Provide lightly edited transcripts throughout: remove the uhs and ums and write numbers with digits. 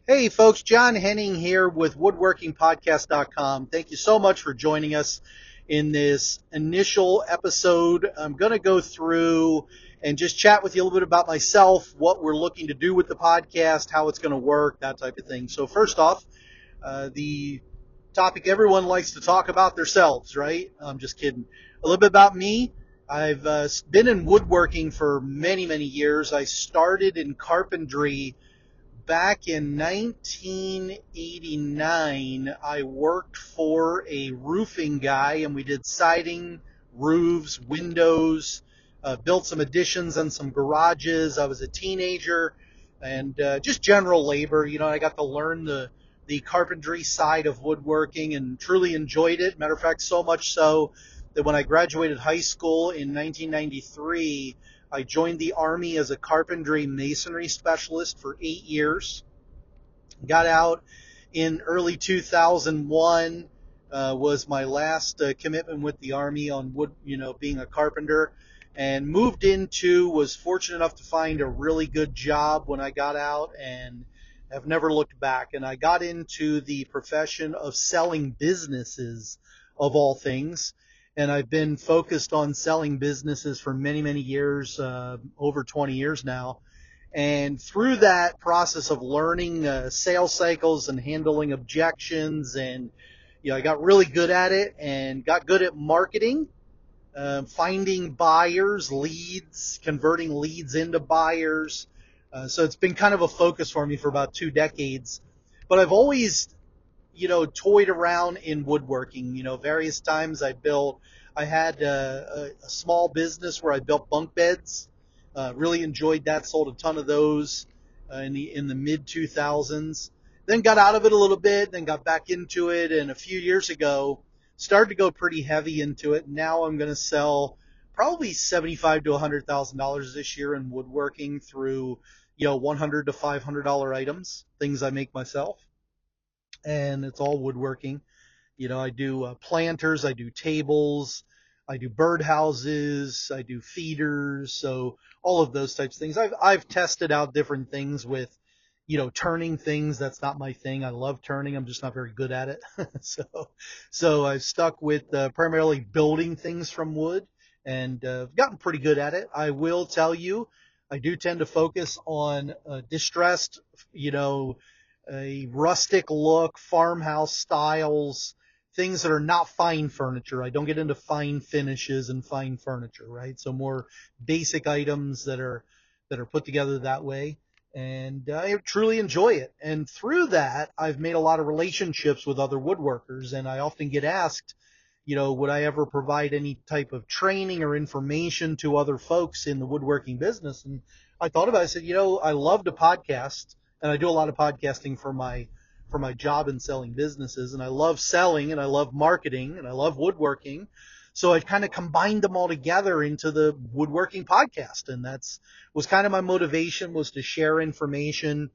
Hey folks, John Henning here with woodworkingpodcast.com. Thank you so much for joining us in this initial episode. I'm going to go through and just chat with you a little bit about myself, what we're looking to do with the podcast, how it's going to work, that type of thing. So first off, the topic everyone likes to talk about themselves, right? I'm just kidding. A little bit about me. I've been in woodworking for many, many years. I started in carpentry back in 1989. I worked for a roofing guy, and we did siding, roofs, windows, built some additions on some garages. I was a teenager, and just general labor. I got to learn the carpentry side of woodworking and truly enjoyed it. Matter of fact, so much so that when I graduated high school in 1993, I joined the Army as a carpentry masonry specialist for 8 years. Got out in early 2001, was my last commitment with the Army on wood, being a carpenter, and was fortunate enough to find a really good job when I got out and have never looked back. And I got into the profession of selling businesses of all things. And I've been focused on selling businesses for many, many years, over 20 years now. And through that process of learning sales cycles and handling objections, and I got really good at it and got good at marketing, finding buyers, leads, converting leads into buyers. So it's been kind of a focus for me for about 2 decades. But I've always toyed around in woodworking. Various times I had a small business where I built bunk beds. Really enjoyed that. Sold a ton of those in the mid 2000s. Then got out of it a little bit. Then got back into it, and a few years ago started to go pretty heavy into it. Now I'm going to sell probably $75 to $100,000 this year in woodworking through $100 to $500 items, things I make myself, and it's all woodworking. I do planters, I do tables, I do birdhouses, I do feeders, so all of those types of things. I've tested out different things with, turning things. That's not my thing. I love turning. I'm just not very good at it. So I've stuck with primarily building things from wood, and gotten pretty good at it. I will tell you, I do tend to focus on distressed, a rustic look, farmhouse styles, things that are not fine furniture. I don't get into fine finishes and fine furniture, right? So more basic items that are put together that way. And I truly enjoy it. And through that, I've made a lot of relationships with other woodworkers, and I often get asked, would I ever provide any type of training or information to other folks in the woodworking business? And I thought about it. I said, I love to podcast, and I do a lot of podcasting for my job in selling businesses, and I love selling, and I love marketing, and I love woodworking. So I kind of combined them all together into the woodworking podcast, and that's was kind of my motivation, was to share information,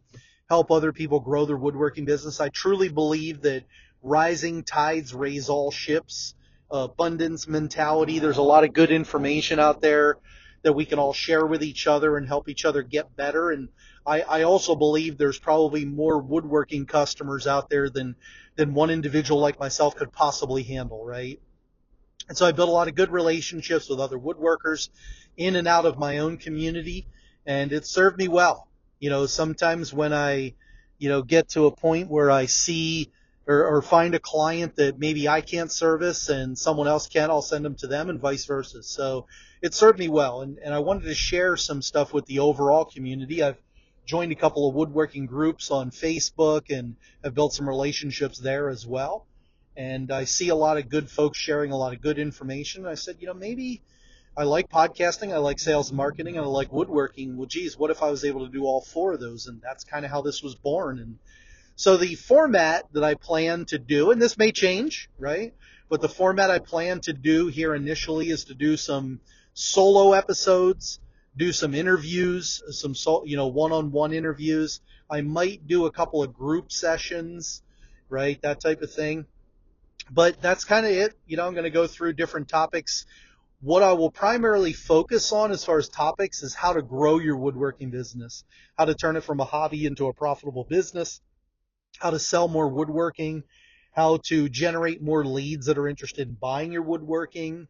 help other people grow their woodworking business. I truly believe that rising tides raise all ships, abundance mentality. There's a lot of good information out there that we can all share with each other and help each other get better. And I also believe there's probably more woodworking customers out there than one individual like myself could possibly handle, right? And so I built a lot of good relationships with other woodworkers in and out of my own community, and it served me well. Sometimes when I, get to a point where I see or find a client that maybe I can't service and someone else can, I'll send them to them, and vice versa. So it served me well, and I wanted to share some stuff with the overall community. I've joined a couple of woodworking groups on Facebook and have built some relationships there as well. And I see a lot of good folks sharing a lot of good information. I said, maybe I like podcasting, I like sales and marketing, and I like woodworking. Well, geez, what if I was able to do all four of those? And that's kind of how this was born. And so the format that I plan to do, and this may change, right? But the format I plan to do here initially is to do some solo episodes, do some interviews, some one-on-one interviews. I might do a couple of group sessions, right? That type of thing. But that's kind of it. I'm going to go through different topics. What I will primarily focus on as far as topics is how to grow your woodworking business, how to turn it from a hobby into a profitable business, how to sell more woodworking, how to generate more leads that are interested in buying your woodworking,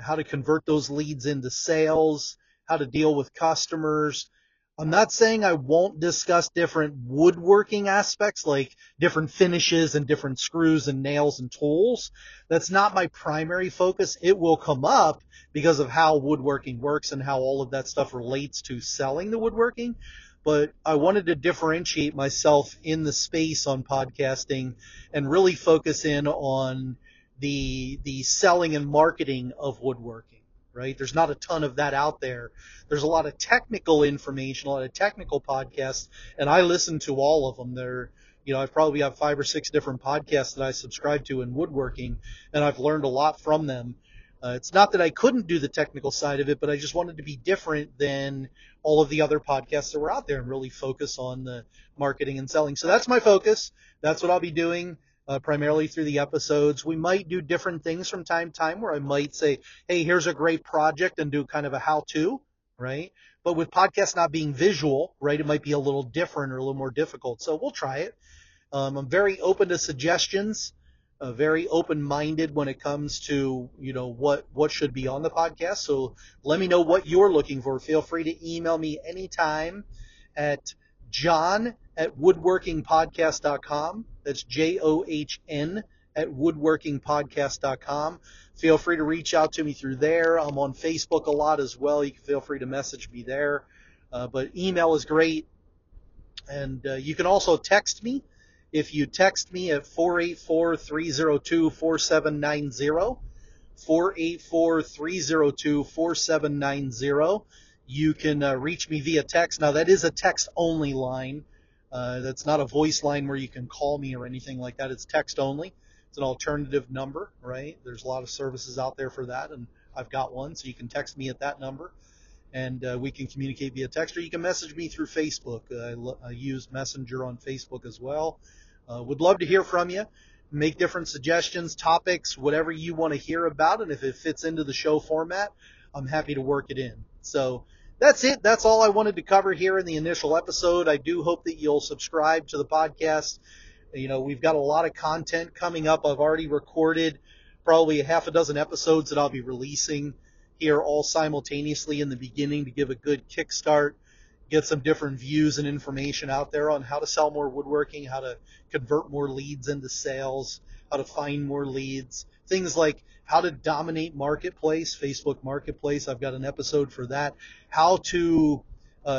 how to convert those leads into sales, how to deal with customers. I'm not saying I won't discuss different woodworking aspects like different finishes and different screws and nails and tools. That's not my primary focus. It will come up because of how woodworking works and how all of that stuff relates to selling the woodworking. But I wanted to differentiate myself in the space on podcasting and really focus in on the selling and marketing of woodworking, right? There's not a ton of that out there. There's a lot of technical information, a lot of technical podcasts, and I listen to all of them. I probably have 5 or 6 different podcasts that I subscribe to in woodworking, and I've learned a lot from them. It's not that I couldn't do the technical side of it, but I just wanted to be different than all of the other podcasts that were out there and really focus on the marketing and selling. So that's my focus. That's what I'll be doing primarily through the episodes. We might do different things from time to time where I might say, hey, here's a great project and do kind of a how-to, right? But with podcasts not being visual, right, it might be a little different or a little more difficult. So we'll try it. I'm very open to suggestions, very open-minded when it comes to, what should be on the podcast. So let me know what you're looking for. Feel free to email me anytime at john@woodworkingpodcast.com. That's JOHN at woodworkingpodcast.com. Feel free to reach out to me through there. I'm on Facebook a lot as well. You can feel free to message me there. But email is great. And you can also text me. If you text me at 484-302-4790, 484-302-4790, you can reach me via text. Now, that is a text-only line. That's not a voice line where you can call me or anything like that. It's text only. It's an alternative number, right? There's a lot of services out there for that, and I've got one, so you can text me at that number, and we can communicate via text, or you can message me through Facebook. I use Messenger on Facebook as well. Would love to hear from you. Make different suggestions, topics, whatever you want to hear about, and if it fits into the show format, I'm happy to work it in. So that's it. That's all I wanted to cover here in the initial episode. I do hope that you'll subscribe to the podcast. We've got a lot of content coming up. I've already recorded probably a half a dozen episodes that I'll be releasing here all simultaneously in the beginning to give a good kickstart, get some different views and information out there on how to sell more woodworking, how to convert more leads into sales, how to find more leads, things like how to dominate marketplace, Facebook marketplace. I've got an episode for that. How to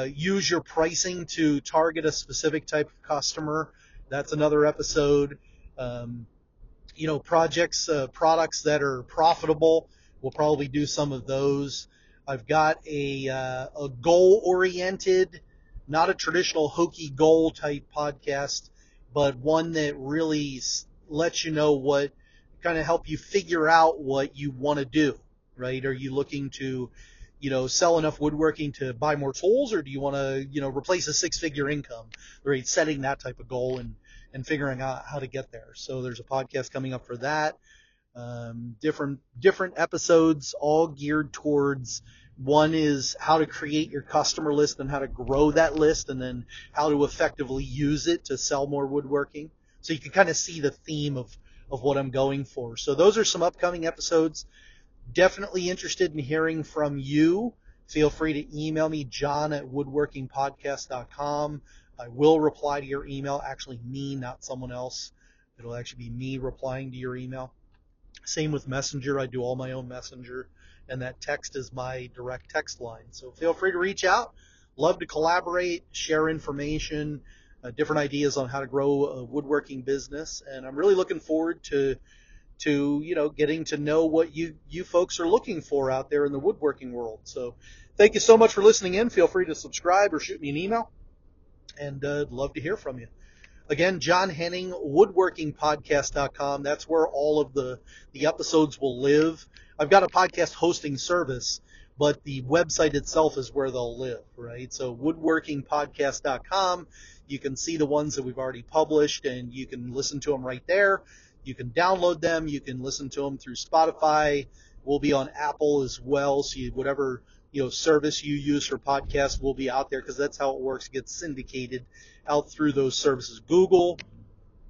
use your pricing to target a specific type of customer. That's another episode. Products that are profitable. We'll probably do some of those. I've got a goal-oriented, not a traditional hokey goal type podcast, but one that really lets you know what, kind of help you figure out what you want to do, right? Are you looking to, sell enough woodworking to buy more tools, or do you want to, replace a 6-figure income, right? Setting that type of goal and figuring out how to get there. So there's a podcast coming up for that. Different episodes, all geared towards, one is how to create your customer list and how to grow that list, and then how to effectively use it to sell more woodworking. So you can kind of see the theme of what I'm going for. So those are some upcoming episodes. Definitely interested in hearing from you. Feel free to email me, john@woodworkingpodcast.com. I will reply to your email. Actually, me, not someone else. It'll actually be me replying to your email. Same with Messenger. I do all my own Messenger, and that text is my direct text line. So feel free to reach out. Love to collaborate, share information, different ideas on how to grow a woodworking business. And I'm really looking forward to getting to know what you folks are looking for out there in the woodworking world. So thank you so much for listening in. Feel free to subscribe or shoot me an email, and I'd love to hear from you. Again, John Henning, woodworkingpodcast.com. That's where all of the episodes will live. I've got a podcast hosting service, but the website itself is where they'll live, right? So woodworkingpodcast.com. You can see the ones that we've already published, and you can listen to them right there. You can download them. You can listen to them through Spotify. We'll be on Apple as well. So whatever service you use for podcasts will be out there, because that's how it works. It gets syndicated out through those services. Google,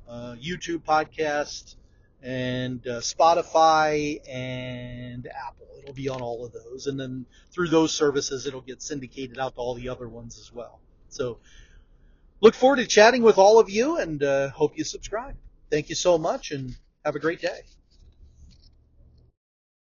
YouTube podcast, and Spotify and Apple. It'll be on all of those. And then through those services, it'll get syndicated out to all the other ones as well. So look forward to chatting with all of you, and hope you subscribe. Thank you so much, and have a great day.